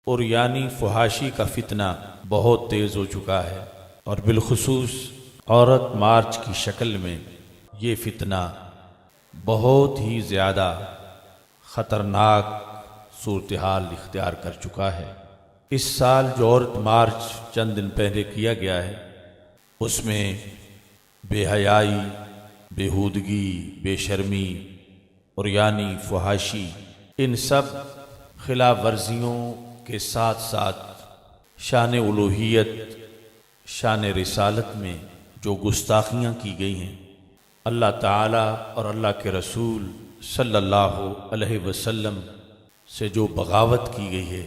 اور یعنی فحاشی کا فتنہ بہت تیز ہو چکا ہے، اور بالخصوص عورت مارچ کی شکل میں یہ فتنہ بہت ہی زیادہ خطرناک صورتحال اختیار کر چکا ہے۔ اس سال جو عورت مارچ چند دن پہلے کیا گیا ہے، اس میں بے حیائی، بےہودگی، بے شرمی اور یعنی فحاشی، ان سب خلاف ورزیوں کے ساتھ ساتھ شان الوہیت، شان رسالت میں جو گستاخیاں کی گئی ہیں، اللہ تعالیٰ اور اللہ کے رسول صلی اللہ علیہ وسلم سے جو بغاوت کی گئی ہے،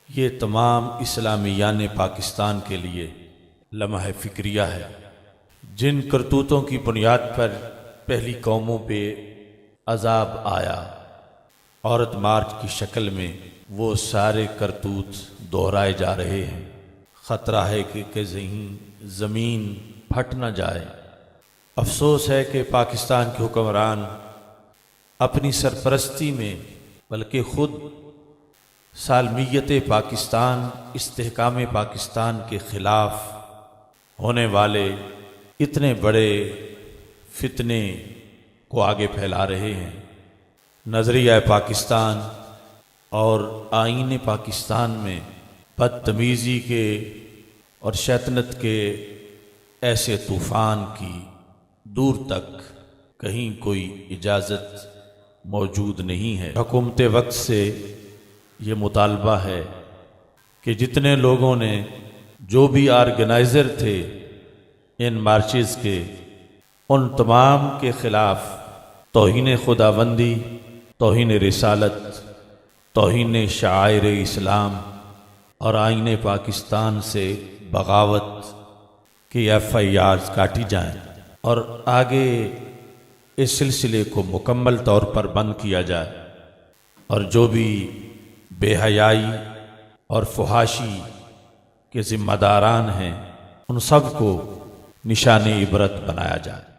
یہ تمام اسلامیان پاکستان کے لیے لمحہ فکریہ ہے۔ جن کرتوتوں کی بنیاد پر پہلی قوموں پہ عذاب آیا عورت مارچ کی شکل میں، وہ سارے کرتوت دہرائے جا رہے ہیں۔ خطرہ ہے کہ کہیں زمین پھٹ نہ جائے۔ افسوس ہے کہ پاکستان کے حکمران اپنی سرپرستی میں بلکہ خود سالمیت پاکستان، استحکام پاکستان کے خلاف ہونے والے اتنے بڑے فتنے کو آگے پھیلا رہے ہیں۔ نظریہ پاکستان اور آئین پاکستان میں بدتمیزی کے اور شیطنت کے ایسے طوفان کی دور تک کہیں کوئی اجازت موجود نہیں ہے۔ حکومت وقت سے یہ مطالبہ ہے کہ جتنے لوگوں نے، جو بھی آرگنائزر تھے ان مارچز کے، ان تمام کے خلاف توہین خداوندی، توہین رسالت، توہین شعائر اسلام اور آئین پاکستان سے بغاوت کی FIRs کاٹی جائیں اور آگے اس سلسلے کو مکمل طور پر بند کیا جائے، اور جو بھی بے حیائی اور فحاشی کے ذمہ داران ہیں ان سب کو نشان عبرت بنایا جائے۔